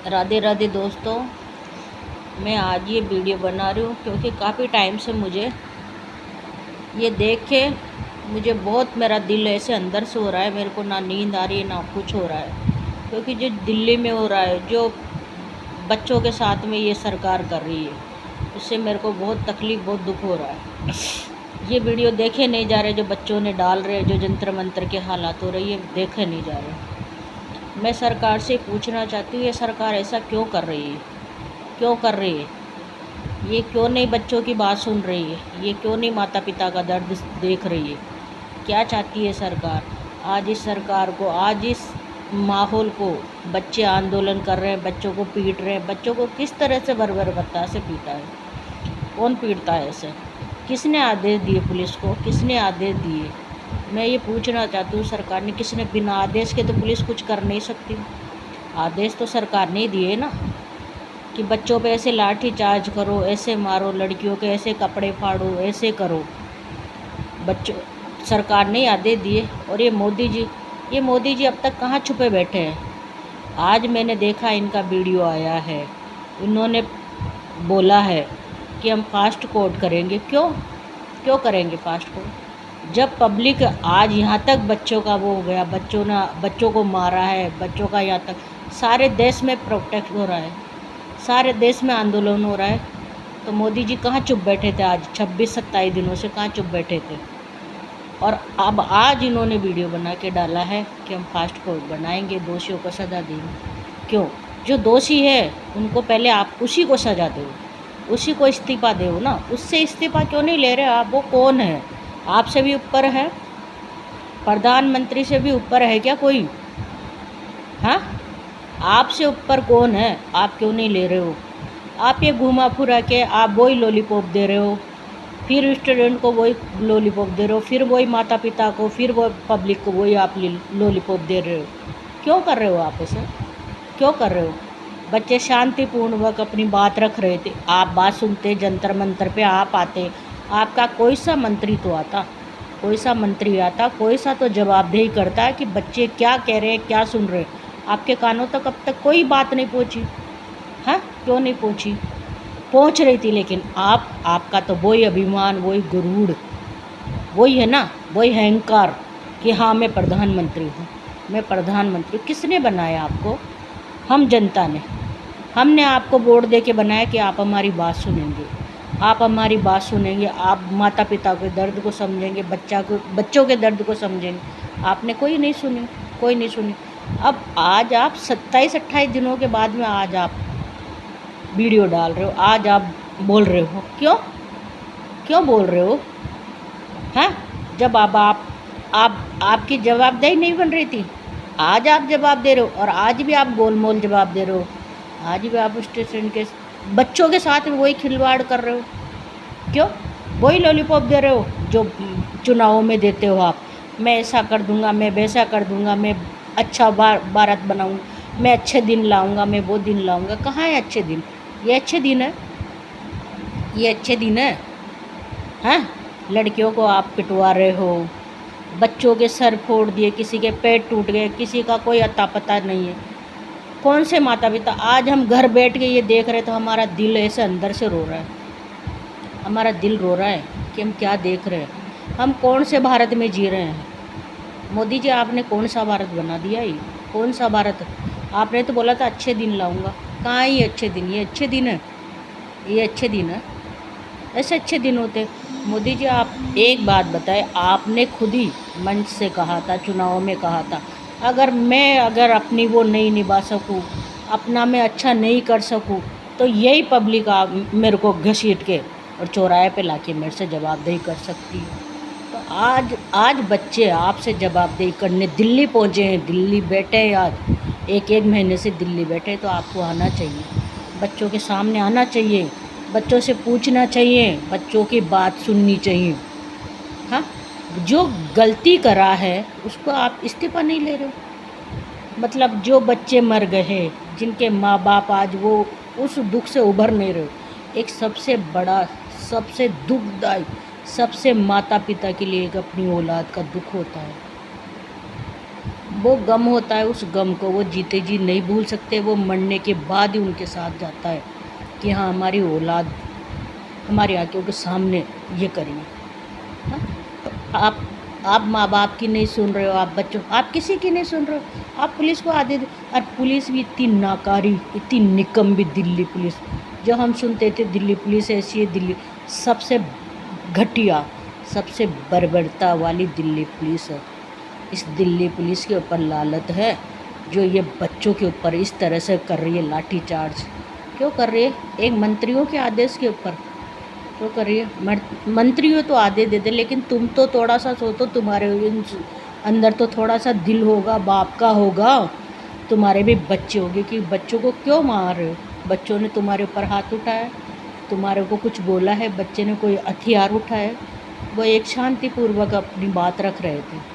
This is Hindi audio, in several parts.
राधे राधे दोस्तों, मैं आज ये वीडियो बना रही हूँ क्योंकि काफ़ी टाइम से मुझे ये देख के मुझे बहुत मेरा दिल ऐसे अंदर से हो रहा है। मेरे को ना नींद आ रही है ना कुछ हो रहा है, क्योंकि जो दिल्ली में हो रहा है, जो बच्चों के साथ में ये सरकार कर रही है, उससे मेरे को बहुत तकलीफ़, बहुत दुख हो रहा है। ये वीडियो देखे नहीं जा रहे, जो बच्चों ने डाल रहे, जो जंतर मंतर के हालात हो रही है, देखे नहीं जा रहे। मैं सरकार से पूछना चाहती हूँ, ये सरकार ऐसा क्यों कर रही है, क्यों कर रही है? ये क्यों नहीं बच्चों की बात सुन रही है? ये क्यों नहीं माता पिता का दर्द देख रही है? क्या चाहती है सरकार? आज इस सरकार को, आज इस माहौल को, बच्चे आंदोलन कर रहे हैं, बच्चों को पीट रहे हैं, बच्चों को किस तरह से बर्बरता से पीटा है? कौन पीटता है ऐसे? किसने आदेश दिए पुलिस को? किसने आदेश दिए? मैं ये पूछना चाहती हूँ, सरकार ने किसने? बिना आदेश के तो पुलिस कुछ कर नहीं सकती। आदेश तो सरकार ने ही दिए ना कि बच्चों पे ऐसे लाठी चार्ज करो, ऐसे मारो, लड़कियों के ऐसे कपड़े फाड़ो, ऐसे करो। बच्चों, सरकार ने आदेश दिए। और ये मोदी जी अब तक कहाँ छुपे बैठे हैं? आज मैंने देखा इनका वीडियो आया है, इन्होंने बोला है कि हम फास्ट कोर्ट करेंगे। क्यों करेंगे फास्ट कोर्ट? जब पब्लिक आज यहाँ तक बच्चों का वो हो गया, बच्चों को मारा है, बच्चों का यहाँ तक सारे देश में प्रोटेक्ट हो रहा है, सारे देश में आंदोलन हो रहा है, तो मोदी जी कहाँ चुप बैठे थे? आज 26-27 दिनों से कहाँ चुप बैठे थे? और अब आज इन्होंने वीडियो बना के डाला है कि हम फास्ट कोर्ट बनाएंगे, दोषियों को सज़ा देंगे। क्यों? जो दोषी है उनको पहले आप उसी को सज़ा दो, उसी को इस्तीफ़ा दो ना। उससे इस्तीफ़ा क्यों नहीं ले रहे आप? वो कौन है? आपसे भी ऊपर है? प्रधानमंत्री से भी ऊपर है क्या कोई? हाँ, आपसे ऊपर कौन है? आप क्यों नहीं ले रहे हो? आप ये घुमा फिरा के आप वही लॉलीपॉप दे रहे हो, फिर स्टूडेंट को वही लॉलीपॉप दे रहे हो, फिर वही माता पिता को, फिर वो पब्लिक को वही आप लॉलीपॉप दे रहे हो। क्यों कर रहे हो आप ऐसे? क्यों कर रहे हो? बच्चे शांतिपूर्वक अपनी बात रख रहे थे, आप बात सुनते, जंतर मंतर पे आप आते, आपका कोई सा मंत्री तो आता, कोई सा मंत्री आता, कोई सा तो जवाबदेही करता है कि बच्चे क्या कह रहे हैं, क्या सुन रहे हैं। आपके कानों तक अब तक कोई बात नहीं पहुंची। हाँ, क्यों नहीं पहुंची? पहुंच रही थी, लेकिन आपका तो वही अभिमान, वही गुरूर, वही है ना, वही अहंकार कि हाँ मैं प्रधानमंत्री हूँ, मैं प्रधानमंत्री। किसने बनाया आपको? हम जनता ने। हमने आपको वोट दे के बनाया कि आप हमारी बात सुनेंगे, आप हमारी बात सुनेंगे, आप माता पिता के दर्द को समझेंगे, बच्चों के दर्द को समझेंगे। आपने कोई नहीं सुनी, कोई नहीं सुनी। अब आज आप 27-28 दिनों के बाद में आज आप वीडियो डाल रहे हो, आज आप बोल रहे हो। क्यों बोल रहे हो? हैं? जब आपकी जवाबदेही नहीं बन रही थी, आज आप जवाब दे रहे हो, और आज भी आप गोलमोल जवाब दे रहे हो। आज भी आप स्टेशन के बच्चों के साथ वही खिलवाड़ कर रहे हो। क्यों? वही लॉलीपॉप दे रहे हो जो चुनावों में देते हो आप। मैं ऐसा कर दूंगा, मैं वैसा कर दूंगा, मैं अच्छा भारत बनाऊंगा, मैं अच्छे दिन लाऊंगा, मैं वो दिन लाऊंगा। कहाँ है अच्छे दिन? ये अच्छे दिन है? ये अच्छे दिन है? हैं? लड़कियों को आप पिटवा रहे हो, बच्चों के सर फोड़ दिए, किसी के पेट टूट गए, किसी का कोई अता पता नहीं है। कौन से माता पिता? आज हम घर बैठ के ये देख रहे तो हमारा दिल ऐसे अंदर से रो रहा है, हमारा दिल रो रहा है कि हम क्या देख रहे हैं, हम कौन से भारत में जी रहे हैं। मोदी जी, आपने कौन सा भारत बना दिया? ये कौन सा भारत? आपने तो बोला था अच्छे दिन लाऊंगा। कहाँ ये अच्छे दिन? ये अच्छे दिन है? ये अच्छे दिन है? ऐसे अच्छे दिन होते? मोदी जी, आप एक बात बताएं, आपने खुद ही मंच से कहा था, चुनाव में कहा था, अगर अपनी वो नहीं निभा सकूं, अपना मैं अच्छा नहीं कर सकूं, तो यही पब्लिक आप मेरे को घसीट के और चौराहे पे लाके मेरे से जवाबदेही कर सकती है। तो आज बच्चे आपसे जवाबदेही करने दिल्ली पहुँचे हैं, दिल्ली बैठे हैं, आज एक महीने से दिल्ली बैठे। तो आपको आना चाहिए, बच्चों के सामने आना चाहिए, बच्चों से पूछना चाहिए, बच्चों की बात सुननी चाहिए। हाँ, जो गलती करा है उसको आप इस्तीफ़ा नहीं ले रहे हो। मतलब जो बच्चे मर गए, जिनके माँ बाप आज वो उस दुख से उभर नहीं रहे हो। एक सबसे बड़ा, सबसे दुखदायी, सबसे माता पिता के लिए एक अपनी औलाद का दुख होता है। वो गम होता है, उस गम को वो जीते जी नहीं भूल सकते। वो मरने के बाद ही उनके साथ जाता है कि हाँ, हमारी औलाद हमारी आंखों के सामने ये करी। हाँ, तो आप माँ बाप की नहीं सुन रहे हो, आप बच्चों, आप किसी की नहीं सुन रहे हो। आप पुलिस को आदे, और पुलिस भी इतनी नाकारी, इतनी निकम्मी दिल्ली पुलिस। जो हम सुनते थे दिल्ली पुलिस ऐसी है, दिल्ली सबसे घटिया, सबसे बर्बरता वाली दिल्ली पुलिस है। इस दिल्ली पुलिस के ऊपर लानत है जो ये बच्चों के ऊपर इस तरह से कर रही है लाठी चार्ज। क्यों कर रही है? एक मंत्रियों के आदेश के ऊपर क्यों कर रही है? मंत्रियों तो आदेश दे दे, लेकिन तुम तो थोड़ा सा सोचो, तुम्हारे अंदर तो थोड़ा सा दिल होगा, बाप का होगा। तुम्हारे भी बच्चे होंगे कि बच्चों को क्यों मार रहे हो? बच्चों ने तुम्हारे ऊपर हाथ उठाया, तुम्हारे को कुछ बोला है, बच्चे ने कोई हथियार उठाया? वो एक शांतिपूर्वक अपनी बात रख रहे थे।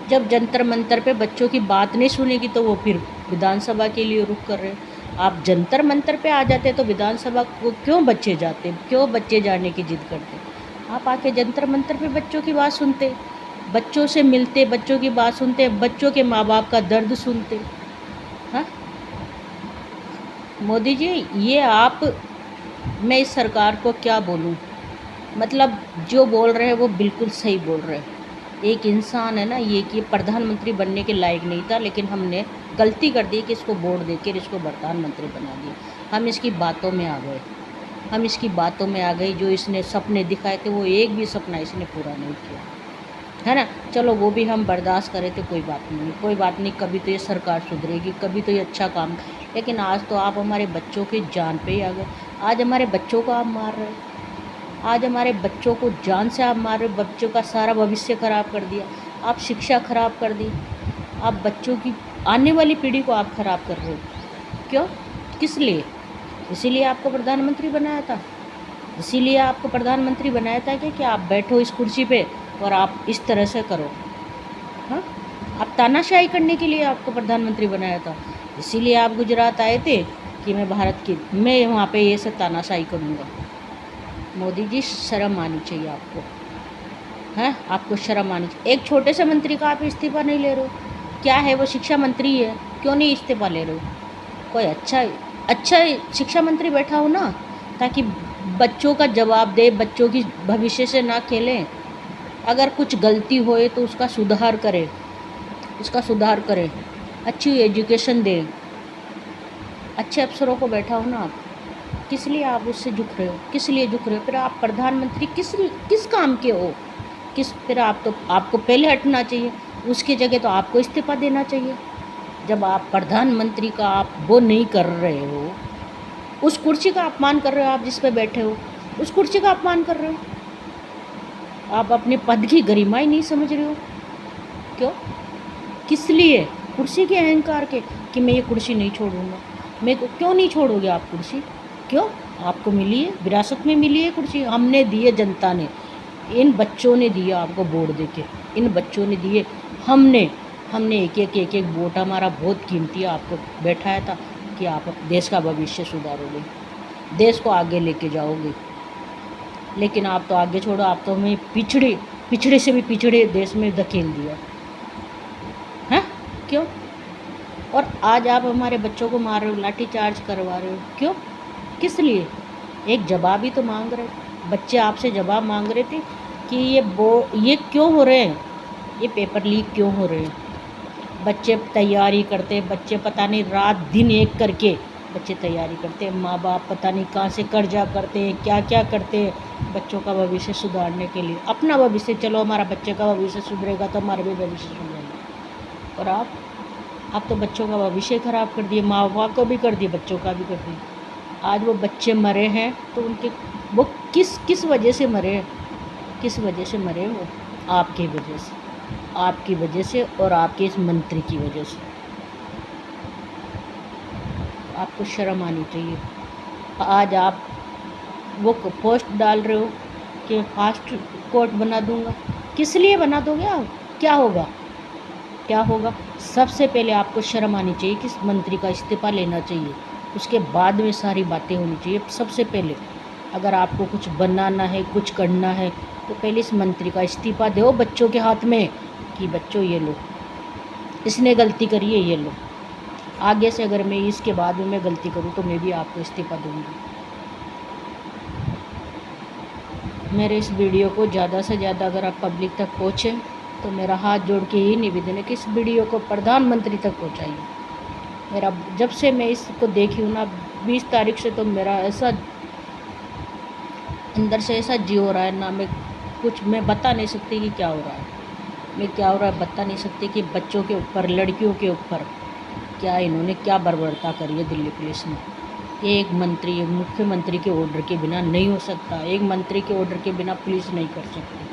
जब जंतर मंतर पे बच्चों की बात नहीं सुनेगी तो वो फिर विधानसभा के लिए रुख कर रहे हैं। आप जंतर मंतर पे आ जाते तो विधानसभा को क्यों बच्चे जाते, क्यों बच्चे जाने की जिद करते? आप आके जंतर मंतर पे बच्चों की बात सुनते, बच्चों से मिलते, बच्चों की बात सुनते, बच्चों के माँ बाप का दर्द सुनते। हाँ मोदी जी, ये आप, मैं इस सरकार को क्या बोलूँ? मतलब जो बोल रहे हैं वो बिल्कुल सही बोल रहे हैं। एक इंसान है ना, ये कि प्रधानमंत्री बनने के लायक नहीं था, लेकिन हमने गलती कर दी कि इसको वोट देकर इसको प्रधानमंत्री बना दिया। हम इसकी बातों में आ गए, हम इसकी बातों में आ गए। जो इसने सपने दिखाए थे वो एक भी सपना इसने पूरा नहीं किया, है ना। चलो वो भी हम बर्दाश्त करें तो कोई बात नहीं, कोई बात नहीं, कभी तो ये सरकार सुधरेगी, कभी तो ये अच्छा काम। लेकिन आज तो आप हमारे बच्चों की जान पे ही आ गए। आज हमारे बच्चों को आप मार रहे हो, आज हमारे बच्चों को जान से आप मार रहे हो। बच्चों का सारा भविष्य ख़राब कर दिया, आप शिक्षा ख़राब कर दी, आप बच्चों की आने वाली पीढ़ी को आप ख़राब कर रहे हो। क्यों? किस लिए? इसीलिए आपको प्रधानमंत्री बनाया था, इसीलिए आपको प्रधानमंत्री बनाया था कि आप बैठो इस कुर्सी पे और आप इस तरह से करो। हाँ, आप तानाशाही करने के लिए आपको प्रधानमंत्री बनाया था। इसीलिए आप गुजरात आए थे कि मैं वहाँ पे ये सब तानाशाही करूँगा। मोदी जी, शर्म आनी चाहिए आपको, हैं? आपको शर्म आनी चाहिए। एक छोटे से मंत्री का आप इस्तीफा नहीं ले रहे हो, क्या है वो शिक्षा मंत्री है, क्यों नहीं इस्तीफा ले रहे हो? कोई अच्छा शिक्षा मंत्री बैठा हो ना, ताकि बच्चों का जवाब दे, बच्चों की भविष्य से ना खेलें। अगर कुछ गलती होए तो उसका सुधार करे, अच्छी एजुकेशन दे। अच्छे अफसरों को बैठा हो ना आप, किस लिए आप उससे झुक रहे हो? किस लिए झुक रहे हो? फिर आप प्रधानमंत्री किस काम के हो? फिर आपको पहले हटना चाहिए, उसकी जगह तो आपको इस्तीफा देना चाहिए। जब आप प्रधानमंत्री का आप वो नहीं कर रहे हो, उस कुर्सी का अपमान कर रहे हो, आप जिस पे बैठे हो उस कुर्सी का अपमान कर रहे हो। आप अपने पद की गरिमा ही नहीं समझ रहे हो। क्यों? किस लिए? कुर्सी के अहंकार के, कि मैं ये कुर्सी नहीं छोड़ूंगा। मैं क्यों नहीं छोड़ोगे आप कुर्सी? क्यों? आपको मिली है, विरासत में मिली है कुर्सी, हमने दी है, जनता ने, इन बच्चों ने दिया आपको वोट देके, इन बच्चों ने दिए। हमने एक वोट हमारा बहुत कीमती है, आपको बैठाया था कि आप देश का भविष्य सुधारोगे, देश को आगे लेके जाओगे। लेकिन आप तो आगे छोड़ो, आप तो हमें पिछड़े से भी पिछड़े देश में धकेल दिया है। क्यों? और आज आप हमारे बच्चों को मार रहे हो, लाठी चार्ज करवा रहे हो। क्यों? किस लिए? एक जवाब ही तो मांग रहे, बच्चे आपसे जवाब मांग रहे थे कि ये क्यों हो रहे हैं, ये पेपर लीक क्यों हो रहे हैं। बच्चे तैयारी करते, बच्चे पता नहीं रात दिन एक करके बच्चे तैयारी करते, माँ बाप पता नहीं कहाँ से कर्जा करते हैं, क्या क्या करते हैं बच्चों का भविष्य सुधारने के लिए। अपना भविष्य, चलो हमारा बच्चे का भविष्य सुधरेगा तो हमारा भी भविष्य सुधरेगा। और आप तो बच्चों का भविष्य ख़राब कर दिए, माँ बाप को भी कर दिए, बच्चों का भी कर दिए। आज वो बच्चे मरे हैं तो उनके वो किस वजह से मरे हैं? किस वजह से मरे वो? आपकी वजह से, आपकी वजह से और आपके इस मंत्री की वजह से। आपको शर्म आनी चाहिए। आज आप वो पोस्ट डाल रहे हो कि फास्ट कोर्ट बना दूंगा। किस लिए बना दोगे आप? क्या होगा? क्या होगा? सबसे पहले आपको शर्म आनी चाहिए कि इस मंत्री का इस्तीफा लेना चाहिए, उसके बाद में सारी बातें होनी चाहिए। सबसे पहले अगर आपको कुछ बनाना है, कुछ करना है, तो पहले इस मंत्री का इस्तीफा दो बच्चों के हाथ में कि बच्चों ये लो, इसने गलती करी है, ये लो। आगे से अगर मैं इसके बाद में मैं गलती करूँ तो मैं भी आपको इस्तीफ़ा दूँगी। मेरे इस वीडियो को ज़्यादा से ज़्यादा अगर आप पब्लिक तक पहुँचे तो मेरा हाथ जोड़ के यही निवेदन है कि इस वीडियो को प्रधानमंत्री तक पहुँचाइए। मेरा जब से मैं इसको देखी हूँ ना 20 तारीख से, तो मेरा ऐसा अंदर से ऐसा जी हो रहा है ना, मैं बता नहीं सकती कि क्या हो रहा है। मैं क्या हो रहा है बता नहीं सकती कि बच्चों के ऊपर, लड़कियों के ऊपर क्या इन्होंने क्या बर्बरता करी है दिल्ली पुलिस ने। एक मंत्री, मुख्यमंत्री के ऑर्डर के बिना नहीं हो सकता। एक मंत्री के ऑर्डर के बिना पुलिस नहीं कर सकती।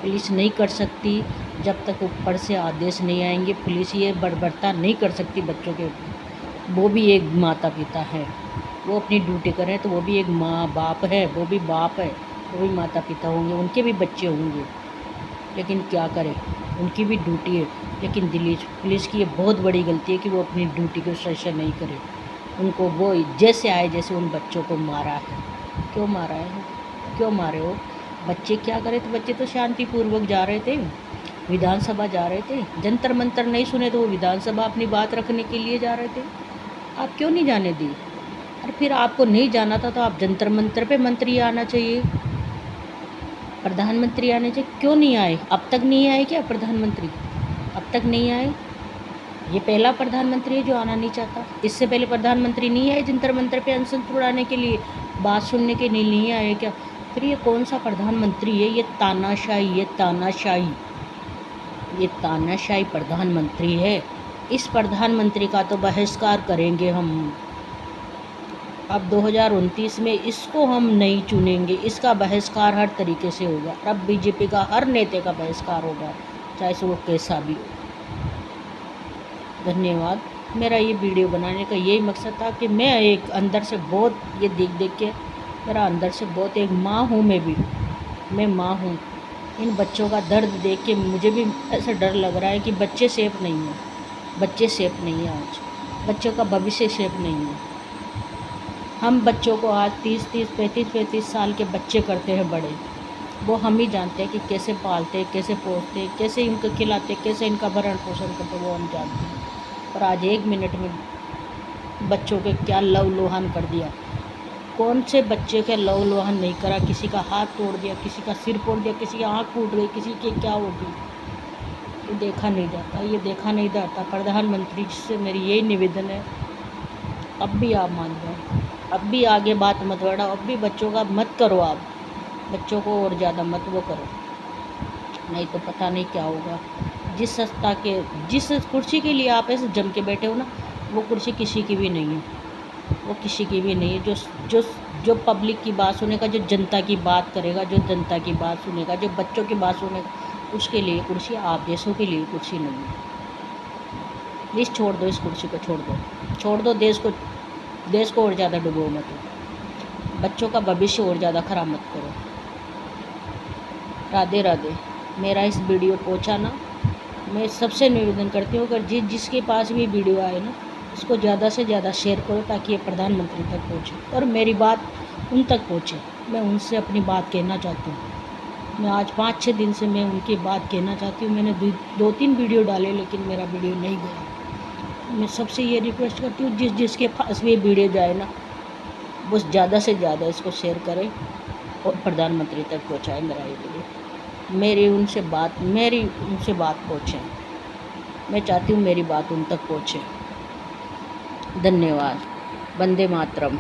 पुलिस नहीं कर सकती जब तक ऊपर से आदेश नहीं आएंगे। पुलिस ये बर्बरता नहीं कर सकती बच्चों के ऊपर। वो भी एक माता पिता है, वो अपनी ड्यूटी करें तो वो भी एक माँ बाप है, वो भी बाप है, वो भी माता पिता होंगे, उनके भी बच्चे होंगे। लेकिन क्या करें, उनकी भी ड्यूटी है। लेकिन दिल्ली पुलिस की ये बहुत बड़ी गलती है कि वो अपनी ड्यूटी को सही से नहीं करे। उनको वो जैसे आए जैसे उन बच्चों को मारा है। क्यों मारा है, क्यों मारे हो? बच्चे क्या करे? तो बच्चे तो शांतिपूर्वक जा रहे थे, विधानसभा जा रहे थे। जंतर मंतर नहीं सुने तो वो विधानसभा अपनी बात रखने के लिए जा रहे थे। आप क्यों नहीं जाने दी? और फिर आपको नहीं जाना था तो आप जंतर मंतर पे मंत्री आना चाहिए, प्रधानमंत्री आने चाहिए। क्यों नहीं आए? अब तक नहीं आए क्या प्रधानमंत्री? अब तक नहीं आए। ये पहला प्रधानमंत्री है जो आना नहीं चाहता। इससे पहले प्रधानमंत्री नहीं आए जंतर मंतर पे अनशन छुड़ाने के लिए, बात सुनने के लिए नहीं आए क्या? फिर ये कौन सा प्रधानमंत्री है? ये तानाशाही, ये तानाशाही प्रधानमंत्री है। इस प्रधानमंत्री का तो बहिष्कार करेंगे हम। अब 2029 में इसको हम नहीं चुनेंगे, इसका बहिष्कार हर तरीके से होगा। अब बीजेपी का हर नेता का बहिष्कार होगा, चाहे से वो कैसा भी। धन्यवाद। मेरा ये वीडियो बनाने का यही मकसद था कि मैं एक अंदर से बहुत ये देख के मेरा अंदर से बहुत, एक माँ हूँ मैं माँ हूँ। इन बच्चों का दर्द देख के मुझे भी ऐसा डर लग रहा है कि बच्चे सेफ नहीं हैं, बच्चे सेफ नहीं हैं। आज बच्चों का भविष्य सेफ नहीं है। हम बच्चों को आज 35 साल के बच्चे करते हैं बड़े। वो हम ही जानते हैं कि कैसे पालते, कैसे पोसते, कैसे इनको खिलाते, कैसे इनका भरण पोषण करते, वो हम जानते हैं। और आज 1 मिनट में बच्चों के क्या लव लोहान कर दिया। कौन से बच्चे के लव लोहान नहीं करा? किसी का हाथ तोड़ दिया, किसी का सिर फोड़ दिया, किसी की आँख फूट गई, किसी की क्या हो गई। ये देखा नहीं जाता, ये देखा नहीं जाता। प्रधानमंत्री जी से मेरी यही निवेदन है, अब भी आप मान जाओ, अब भी आगे बात मत बढ़ाओ, अब भी बच्चों का मत करो। आप बच्चों को और ज़्यादा मत वो करो, नहीं तो पता नहीं क्या होगा। जिस कुर्सी के लिए आप ऐसे जम के बैठे हो ना, वो कुर्सी किसी की भी नहीं है, वो किसी की भी नहीं है। जो पब्लिक की बात सुनेगा, जो जनता की बात करेगा, जो जनता की बात सुनेगा, जो बच्चों की बात सुनेगा, उसके लिए कुर्सी। आप देशों के लिए कुर्सी नहीं है। प्लीज़ छोड़ दो इस कुर्सी को, छोड़ दो देश को और ज़्यादा डुबो मत, बच्चों का भविष्य और ज़्यादा ख़राब मत करो। राधे राधे। मेरा इस वीडियो पहुँचा ना, मैं सबसे निवेदन करती हूँ, अगर जिसके पास भी वीडियो आए ना, इसको ज़्यादा से ज़्यादा शेयर करो ताकि ये प्रधानमंत्री तक पहुँचे और मेरी बात उन तक पहुँचे। मैं उनसे अपनी बात कहना चाहती हूँ। मैं आज 5-6 दिन से मैं उनकी बात कहना चाहती हूँ। मैंने 2-3 वीडियो डाले लेकिन मेरा वीडियो नहीं गया। मैं सबसे ये रिक्वेस्ट करती हूँ, जिसके पास भी वीडियो जाए ना, वो ज़्यादा से ज़्यादा इसको शेयर करें और प्रधानमंत्री तक पहुँचाए मेरा ये वीडियो। मेरी उनसे बात पहुँचे। मैं चाहती हूँ मेरी बात उन तक पहुँचे। धन्यवाद। वंदे मातरम।